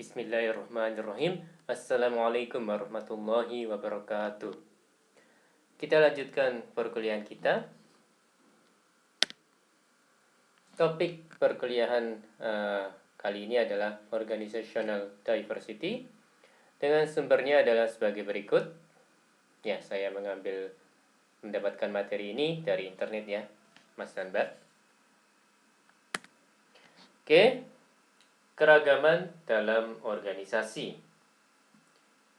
Bismillahirrahmanirrahim. Assalamualaikum warahmatullahi wabarakatuh. Kita lanjutkan perkuliahan kita. Topik perkuliahan kali ini adalah Organizational Diversity. Dengan sumbernya adalah sebagai berikut. Ya, saya mendapatkan materi ini dari internet ya, Mas dan Mbak. Oke. Keragaman dalam organisasi.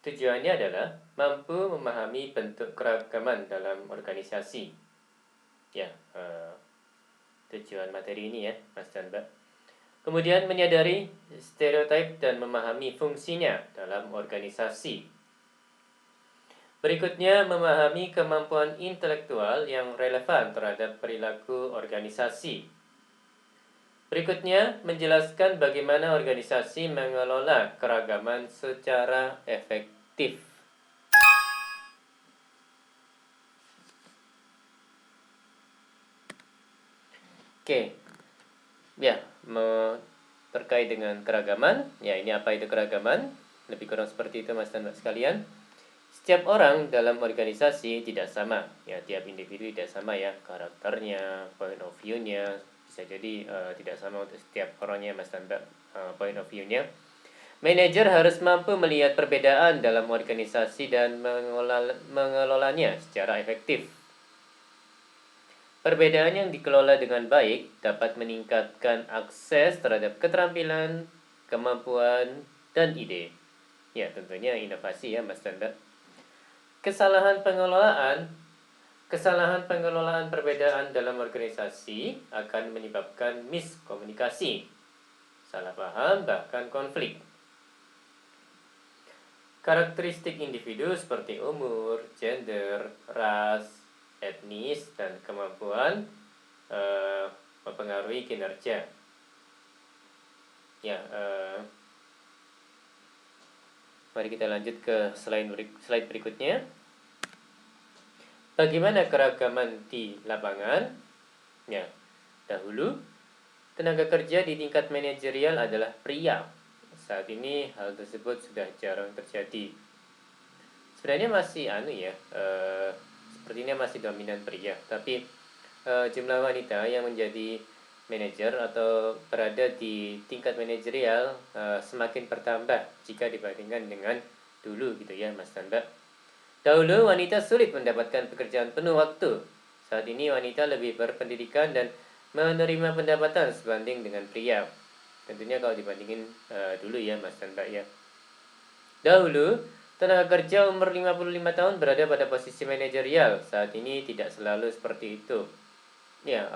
Tujuannya adalah mampu memahami bentuk keragaman dalam organisasi. Ya, tujuan materi ini ya, Mas dan Mbak. Kemudian menyadari stereotip dan memahami fungsinya dalam organisasi. Berikutnya memahami kemampuan intelektual yang relevan terhadap perilaku organisasi. Berikutnya, menjelaskan bagaimana organisasi mengelola keragaman secara efektif. Oke, ya, terkait dengan keragaman, ya ini apa itu keragaman? Lebih kurang seperti itu Mas dan Mbak sekalian. Setiap orang dalam organisasi tidak sama, ya tiap individu tidak sama ya karakternya, point of view-nya. Bisa jadi tidak sama untuk setiap orangnya Mas dan Mbak, point of view-nya. Manajer harus mampu melihat perbedaan dalam organisasi dan mengelolanya secara efektif. Perbedaan yang dikelola dengan baik dapat meningkatkan akses terhadap keterampilan, kemampuan, dan ide. Ya, tentunya inovasi ya Mas dan Mbak. Kesalahan pengelolaan perbedaan dalam organisasi akan menyebabkan miskomunikasi, salah paham, bahkan konflik. Karakteristik individu seperti umur, gender, ras, etnis, dan kemampuan mempengaruhi kinerja. Ya, mari kita lanjut ke slide berikutnya. Bagaimana keragaman di lapangan? Ya, dahulu tenaga kerja di tingkat manajerial adalah pria. Saat ini hal tersebut sudah jarang terjadi. Sebenarnya masih sepertinya masih dominan pria, tapi jumlah wanita yang menjadi manajer atau berada di tingkat manajerial semakin bertambah jika dibandingkan dengan dulu gitu ya Mas dan Mbak. Dahulu wanita sulit mendapatkan pekerjaan penuh waktu. Saat ini wanita lebih berpendidikan dan menerima pendapatan sebanding dengan pria. Tentunya kalau dibandingin dulu ya Mas dan Mbak ya. Dahulu tenaga kerja umur 55 tahun berada pada posisi manajerial. Saat ini tidak selalu seperti itu. Ya,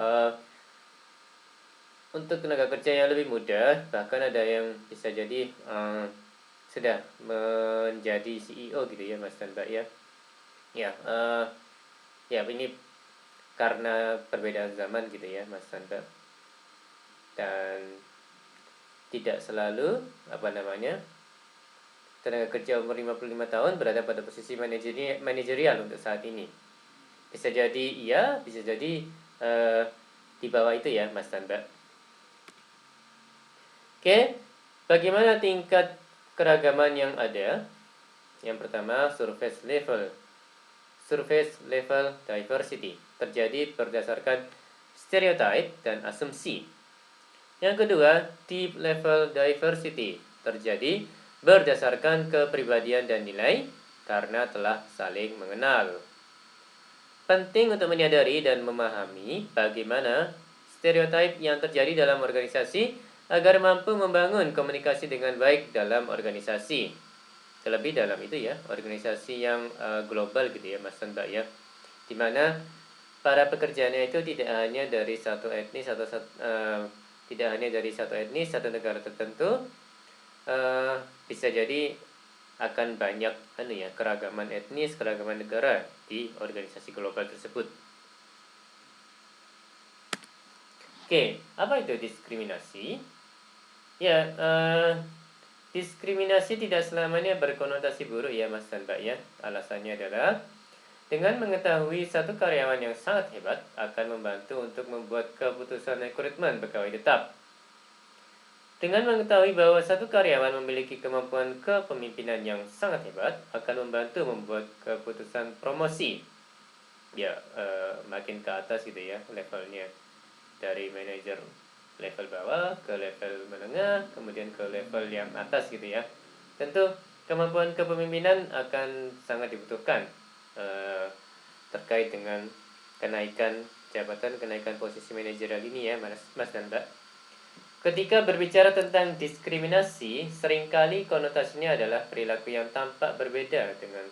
untuk tenaga kerja yang lebih muda, bahkan ada yang bisa jadi sudah menjadi CEO gitu ya Mas dan Mbak ya. Ya, ini karena perbedaan zaman gitu ya Mas dan Mbak. Dan tidak selalu tenaga kerja umur 55 tahun berada pada posisi manajerial untuk saat ini. Bisa jadi iya, bisa jadi di bawah itu ya Mas dan Mbak. Oke, bagaimana tingkat keragaman yang ada? Yang pertama, surface level diversity terjadi berdasarkan stereotype dan asumsi. Yang kedua, deep level diversity terjadi berdasarkan kepribadian dan nilai karena telah saling mengenal. Penting untuk menyadari dan memahami bagaimana stereotip yang terjadi dalam organisasi agar mampu membangun komunikasi dengan baik dalam organisasi. Terlebih dalam itu ya, organisasi yang global gitu ya Mas dan Mbak ya. Dimana para pekerjaannya itu tidak hanya dari satu etnis atau satu negara tertentu, bisa jadi akan banyak keragaman etnis, keragaman negara di organisasi global tersebut. Oke, apa itu diskriminasi? Ya, diskriminasi tidak selamanya berkonotasi buruk ya Mas dan Mbak ya. Alasannya adalah dengan mengetahui satu karyawan yang sangat hebat akan membantu untuk membuat keputusan rekrutmen pegawai tetap. Dengan mengetahui bahwa satu karyawan memiliki kemampuan kepemimpinan yang sangat hebat, akan membantu membuat keputusan promosi. Ya, makin ke atas gitu ya levelnya. Dari manajer level bawah ke level menengah, kemudian ke level yang atas gitu ya. Tentu kemampuan kepemimpinan akan sangat dibutuhkan terkait dengan kenaikan jabatan, kenaikan posisi manajerial ini ya, Mas dan Mbak. Ketika berbicara tentang diskriminasi, seringkali konotasinya adalah perilaku yang tampak berbeda dengan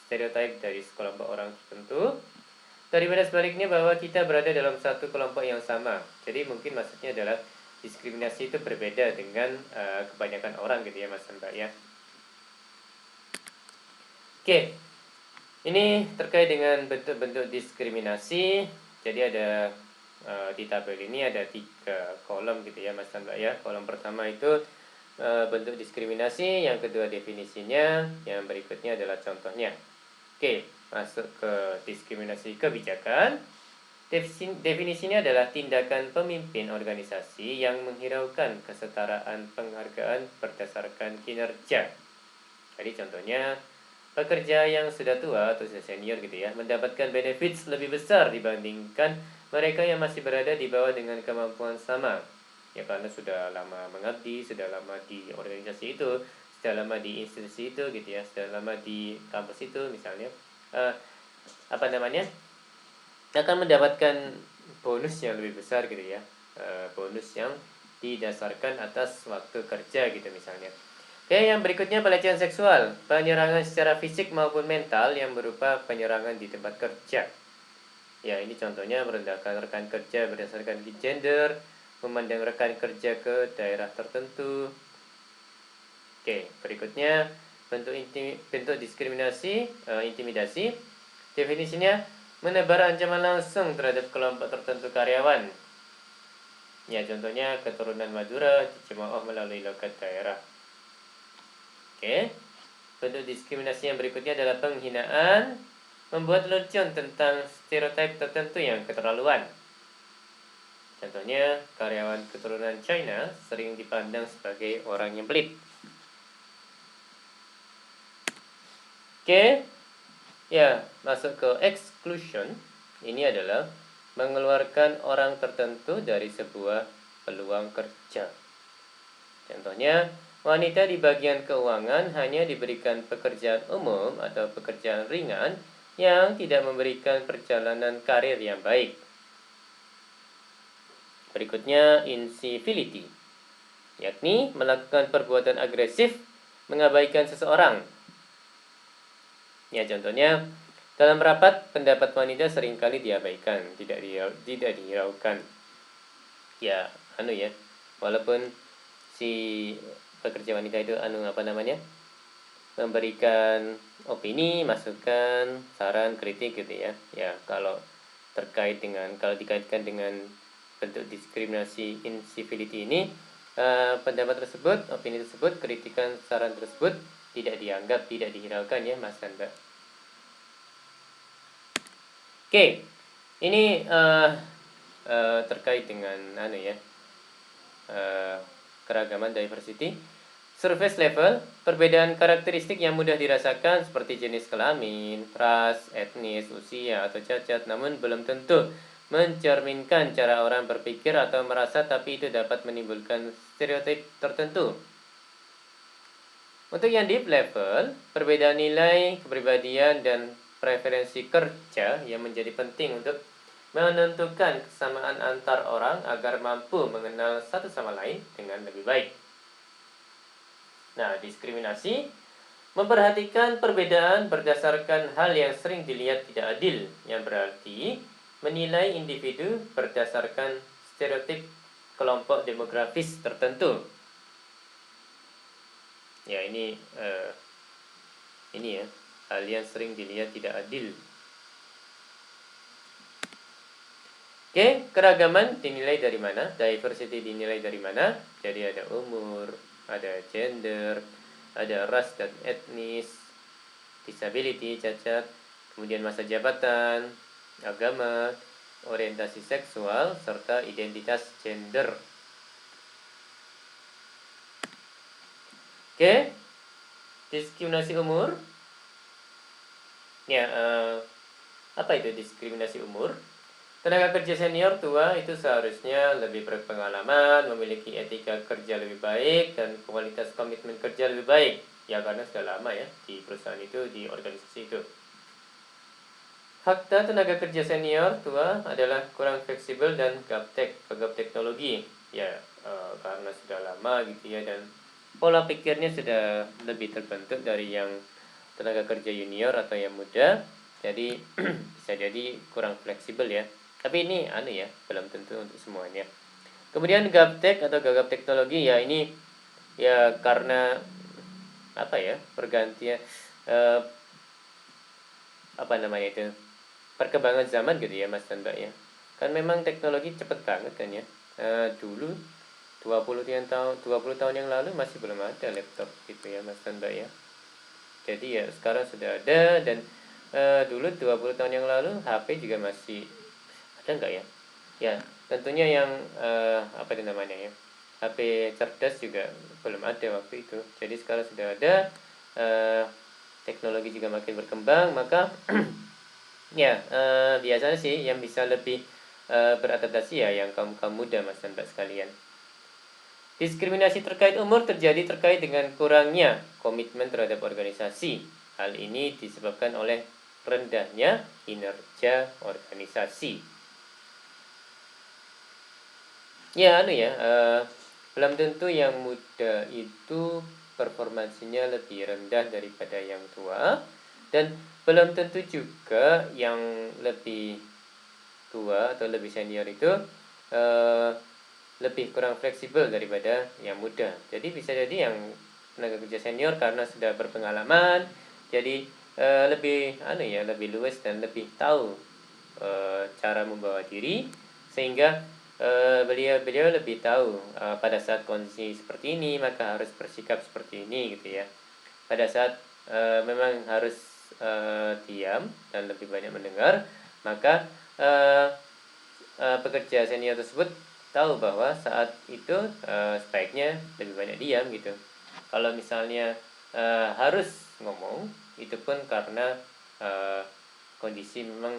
stereotip dari sekelompok orang tertentu, daripada sebaliknya bahwa kita berada dalam satu kelompok yang sama. Jadi mungkin maksudnya adalah diskriminasi itu berbeda dengan kebanyakan orang gitu ya Mas dan Mbak ya. Oke, ini terkait dengan bentuk-bentuk diskriminasi. Jadi ada di tabel ini ada 3 kolom gitu ya Mas dan Mbak ya. Kolom pertama itu bentuk diskriminasi, yang kedua definisinya, yang berikutnya adalah contohnya. Oke, masuk ke diskriminasi kebijakan. Definisinya adalah tindakan pemimpin organisasi yang menghiraukan kesetaraan penghargaan berdasarkan kinerja. Jadi contohnya, pekerja yang sudah tua atau sudah senior gitu ya, mendapatkan benefits lebih besar dibandingkan mereka yang masih berada di bawah dengan kemampuan sama. Ya karena sudah lama mengabdi, sudah lama di organisasi itu, sudah lama di institusi itu gitu ya, sudah lama di kampus itu misalnya. Apa namanya? Akan mendapatkan bonus yang lebih besar gitu ya, bonus yang didasarkan atas waktu kerja gitu misalnya. Oke, yang berikutnya pelecehan seksual, penyerangan secara fisik maupun mental yang berupa penyerangan di tempat kerja. Ya, ini contohnya merendahkan rekan kerja berdasarkan gender, memandang rekan kerja ke daerah tertentu. Oke, berikutnya bentuk diskriminasi, intimidasi. Definisinya menebar ancaman langsung terhadap kelompok tertentu karyawan. Ya, contohnya keturunan Madura dicemooh melalui logat daerah. Oke. Bentuk diskriminasi yang berikutnya adalah penghinaan, membuat lelucon tentang stereotip tertentu yang keterlaluan. Contohnya, karyawan keturunan China sering dipandang sebagai orang yang pelit. Oke. Ya, masuk ke exclusion. Ini adalah mengeluarkan orang tertentu dari sebuah peluang kerja. Contohnya, wanita di bagian keuangan hanya diberikan pekerjaan umum atau pekerjaan ringan yang tidak memberikan perjalanan karir yang baik. Berikutnya, incivility, yakni melakukan perbuatan agresif, mengabaikan seseorang. Ya, contohnya, dalam rapat, pendapat wanita seringkali diabaikan, tidak dihiraukan. Ya, walaupun si pekerja wanita itu memberikan opini, masukan, saran, kritik gitu ya. Ya, kalau dikaitkan dengan bentuk diskriminasi incivility ini, pendapat tersebut, opini tersebut, kritikan, saran tersebut tidak dianggap, tidak dihiraukan ya Mas dan Mbak. Oke, ini terkait dengan keragaman diversity. Surface level, perbedaan karakteristik yang mudah dirasakan seperti jenis kelamin, ras, etnis, usia, atau cacat, namun belum tentu mencerminkan cara orang berpikir atau merasa, tapi itu dapat menimbulkan stereotip tertentu. Untuk yang deep level, perbedaan nilai, kepribadian, dan preferensi kerja yang menjadi penting untuk menentukan kesamaan antar orang agar mampu mengenal satu sama lain dengan lebih baik. Nah, diskriminasi memperhatikan perbedaan berdasarkan hal yang sering dilihat tidak adil, yang berarti menilai individu berdasarkan stereotip kelompok demografis tertentu. Ya, ini ya, hal yang sering dilihat tidak adil. Oke, keragaman dinilai dari mana? Diversity dinilai dari mana? Jadi ada umur, ada gender, ada ras dan etnis, disability, cacat, kemudian masa jabatan, agama, orientasi seksual, serta identitas gender. Oke, diskriminasi umur. Ya, apa itu diskriminasi umur? Tenaga kerja senior tua itu seharusnya lebih berpengalaman, memiliki etika kerja lebih baik, dan kualitas komitmen kerja lebih baik. Ya, karena sudah lama ya di perusahaan itu, di organisasi itu. Fakta tenaga kerja senior tua adalah kurang fleksibel dan gaptek, pegap teknologi. Ya, karena sudah lama gitu ya, dan pola pikirnya sudah lebih terbentuk dari yang tenaga kerja junior atau yang muda. Jadi bisa jadi kurang fleksibel ya. Tapi ini ya, belum tentu untuk semuanya. Kemudian gaptek atau gagap teknologi ya, ini ya karena apa ya, pergantian eh, apa namanya itu, perkembangan zaman gitu ya Mas dan Mbak ya. Kan memang teknologi cepet banget kan ya. Dulu 20 tahun yang lalu masih belum ada laptop gitu ya Mas dan Mbak ya. Jadi ya sekarang sudah ada, dan dulu 20 tahun yang lalu HP juga masih ada nggak ya? Ya, tentunya yang apa itu namanya ya? HP cerdas juga belum ada waktu itu. Jadi sekarang sudah ada, eh, teknologi juga makin berkembang, maka ya biasanya sih yang bisa lebih beradaptasi ya yang kaum muda Mas dan Mbak sekalian. Diskriminasi terkait umur terjadi terkait dengan kurangnya komitmen terhadap organisasi. Hal ini disebabkan oleh rendahnya kinerja organisasi. Ya, belum tentu yang muda itu performansinya lebih rendah daripada yang tua, dan belum tentu juga yang lebih tua atau lebih senior itu eh, lebih kurang fleksibel daripada yang muda. Jadi bisa jadi yang tenaga kerja senior karena sudah berpengalaman, jadi lebih lebih luas dan lebih tahu cara membawa diri, sehingga beliau lebih tahu pada saat kondisi seperti ini maka harus bersikap seperti ini gitu ya. Pada saat memang harus diam dan lebih banyak mendengar, maka pekerja senior tersebut tahu bahwa saat itu sebaiknya lebih banyak diam gitu. Kalau misalnya harus ngomong, itu pun karena uh, kondisi memang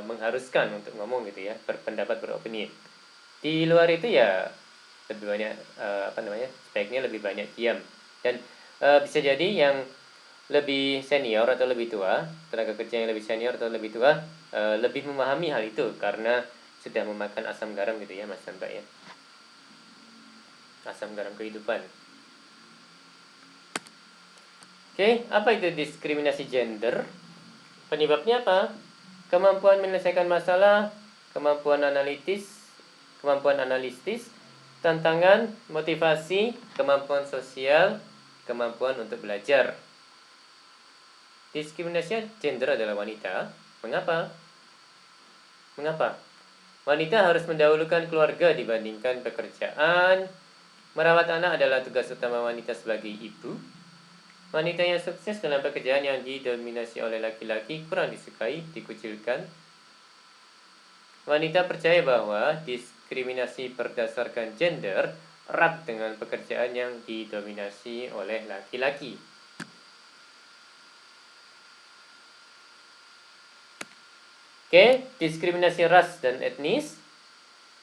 mengharuskan untuk ngomong gitu ya, berpendapat, beropini. Di luar itu ya lebih banyak sebaiknya lebih banyak diam. Dan bisa jadi yang lebih senior atau lebih tua, tenaga kerja yang lebih senior atau lebih tua lebih memahami hal itu karena sudah memakan asam garam gitu ya Mas dan Mbak ya. Asam garam kehidupan. Oke, apa itu diskriminasi gender? Penyebabnya apa? Kemampuan menyelesaikan masalah, kemampuan analitis, tantangan, motivasi, kemampuan sosial, kemampuan untuk belajar. Diskriminasi gender adalah wanita. Mengapa? Mengapa? Wanita harus mendahulukan keluarga dibandingkan pekerjaan. Merawat anak adalah tugas utama wanita sebagai ibu. Wanita yang sukses dalam pekerjaan yang didominasi oleh laki-laki kurang disukai, dikucilkan. Wanita percaya bahwa diskriminasi berdasarkan gender erat dengan pekerjaan yang didominasi oleh laki-laki. Oke, diskriminasi ras dan etnis.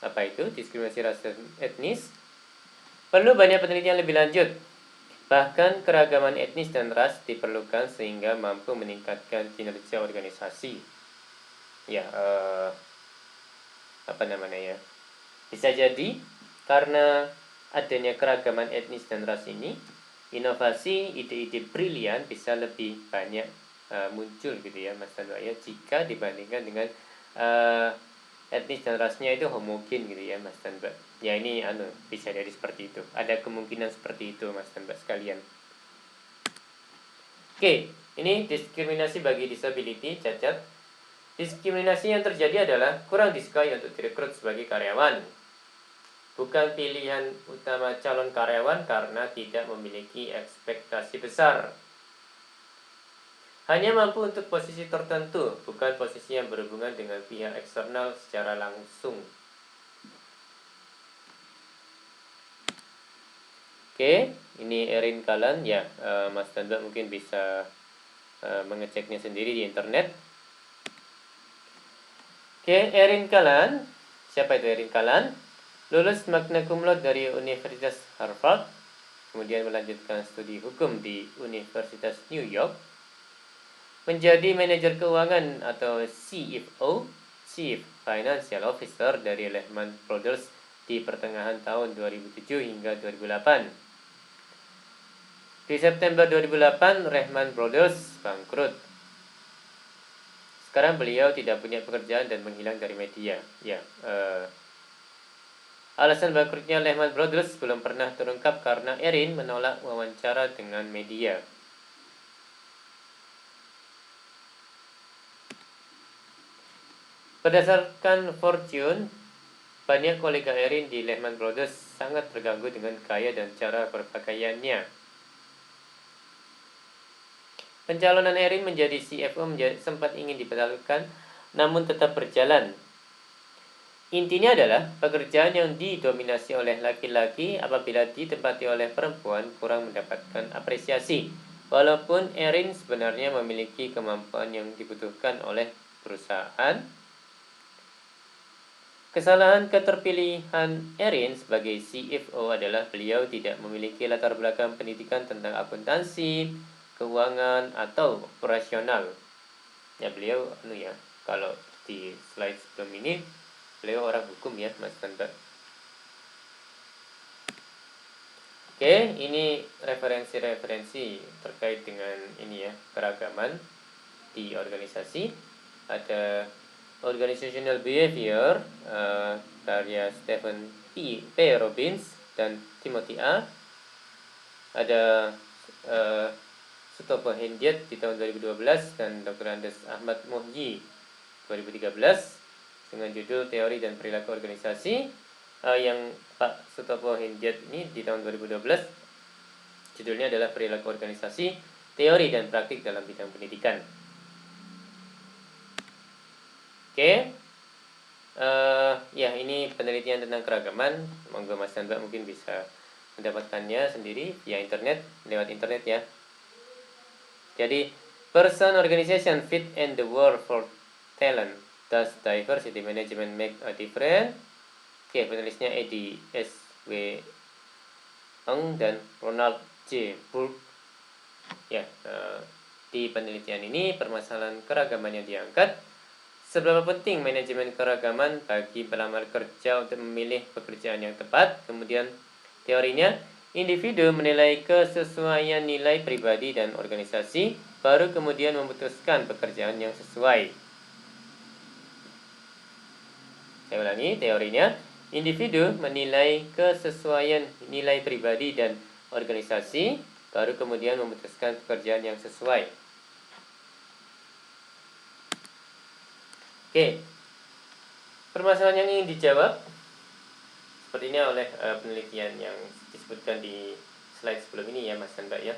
Apa itu diskriminasi ras dan etnis? Perlu banyak penelitian lebih lanjut. Bahkan keragaman etnis dan ras diperlukan sehingga mampu meningkatkan kinerja organisasi. Ya, bisa jadi karena adanya keragaman etnis dan ras ini, inovasi, ide-ide brilian bisa lebih banyak muncul gitu ya Mas dan Mbak ya, jika dibandingkan dengan etnis dan rasnya itu homogen gitu ya Mas dan Mbak. Ya ini bisa jadi seperti itu. Ada kemungkinan seperti itu Mas dan Mbak sekalian. Oke, ini diskriminasi bagi disability, cacat. Diskriminasi yang terjadi adalah kurang disukai untuk direkrut sebagai karyawan. Bukan pilihan utama calon karyawan karena tidak memiliki ekspektasi besar. Hanya mampu untuk posisi tertentu, bukan posisi yang berhubungan dengan pihak eksternal secara langsung. Oke, Ini Erin Kalan ya, Mas dan Mbak mungkin bisa mengeceknya sendiri di internet. Oke, Erin Kalan. Siapa itu Erin Kalan? Lulus magna cum laude dari Universitas Harvard, kemudian melanjutkan studi hukum di Universitas New York, menjadi manajer keuangan atau CFO, Chief Financial Officer dari Lehman Brothers di pertengahan tahun 2007 hingga 2008. Di September 2008, Lehman Brothers bangkrut. Sekarang beliau tidak punya pekerjaan dan menghilang dari media. Ya, alasan bangkrutnya Lehman Brothers belum pernah terungkap karena Erin menolak wawancara dengan media. Berdasarkan Fortune, banyak kolega Erin di Lehman Brothers sangat terganggu dengan gaya dan cara berpakaiannya. Pencalonan Erin menjadi CFO sempat ingin dibatalkan, namun tetap berjalan. Intinya adalah pekerjaan yang didominasi oleh laki-laki apabila ditempati oleh perempuan kurang mendapatkan apresiasi. Walaupun Erin sebenarnya memiliki kemampuan yang dibutuhkan oleh perusahaan, kesalahan keterpilihan Erin sebagai CFO adalah beliau tidak memiliki latar belakang pendidikan tentang akuntansi, keuangan, atau operasional. Ya, beliau kalau di slide sebelum ini beliau orang hukum ya, Mas Mbak. Oke, ini referensi-referensi terkait dengan ini ya, keragaman di organisasi. Ada Organizational Behavior karya Stephen P. Robbins dan Timothy A. Ada Sutopo Hendiat di tahun 2012 dan Dr. Andes Ahmad Mohji 2013 dengan judul Teori dan Perilaku Organisasi. Yang Pak Sutopo Hendiat ini di tahun 2012 judulnya adalah Perilaku Organisasi, Teori dan Praktik dalam Bidang Pendidikan. Oke, ya ini penelitian tentang keragaman. Monggo Mas dan Mbak mungkin bisa mendapatkannya sendiri via internet, lewat internet ya. Jadi, person, organization, fit, and the war for talent. Does diversity management make a difference? Oke, penulisnya Eddie S. W. Eng dan Ronald J. Burke. Ya, di penelitian ini permasalahan keragaman yang diangkat. Seberapa penting manajemen keragaman bagi pelamar kerja untuk memilih pekerjaan yang tepat? Kemudian teorinya, individu menilai kesesuaian nilai pribadi dan organisasi, baru kemudian memutuskan pekerjaan yang sesuai. Saya ulangi, teorinya, individu menilai kesesuaian nilai pribadi dan organisasi, baru kemudian memutuskan pekerjaan yang sesuai. Oke, permasalahan yang ingin dijawab sepertinya oleh penelitian yang disebutkan di slide sebelum ini ya Mas dan Mbak ya.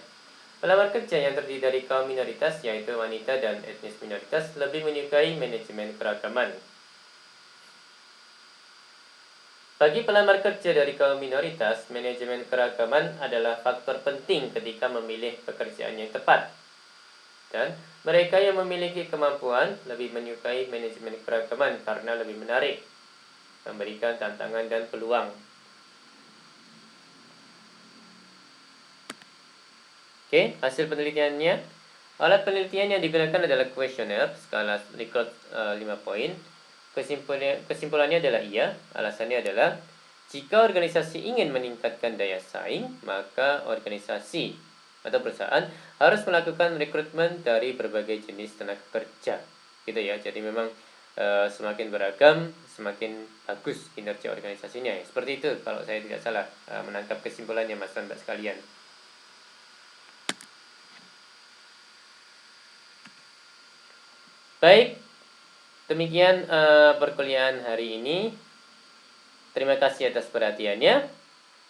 Pelamar kerja yang terdiri dari kaum minoritas yaitu wanita dan etnis minoritas lebih menyukai manajemen keragaman. Bagi pelamar kerja dari kaum minoritas, manajemen keragaman adalah faktor penting ketika memilih pekerjaan yang tepat. Dan mereka yang memiliki kemampuan lebih menyukai manajemen keragaman karena lebih menarik, memberikan tantangan dan peluang. Oke, hasil penelitiannya. Alat penelitian yang digunakan adalah kuesioner skala Likert 5 poin. Kesimpulannya adalah iya. Alasannya adalah jika organisasi ingin meningkatkan daya saing, maka organisasi atau perusahaan harus melakukan rekrutmen dari berbagai jenis tenaga kerja. Gitu ya. Jadi memang semakin beragam, semakin bagus kinerja organisasinya. Seperti itu kalau saya tidak salah menangkap kesimpulannya Mas dan Mbak sekalian. Baik, demikian perkuliahan hari ini. Terima kasih atas perhatiannya.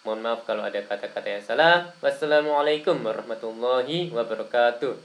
Mohon maaf kalau ada kata-kata yang salah. Wassalamualaikum warahmatullahi wabarakatuh.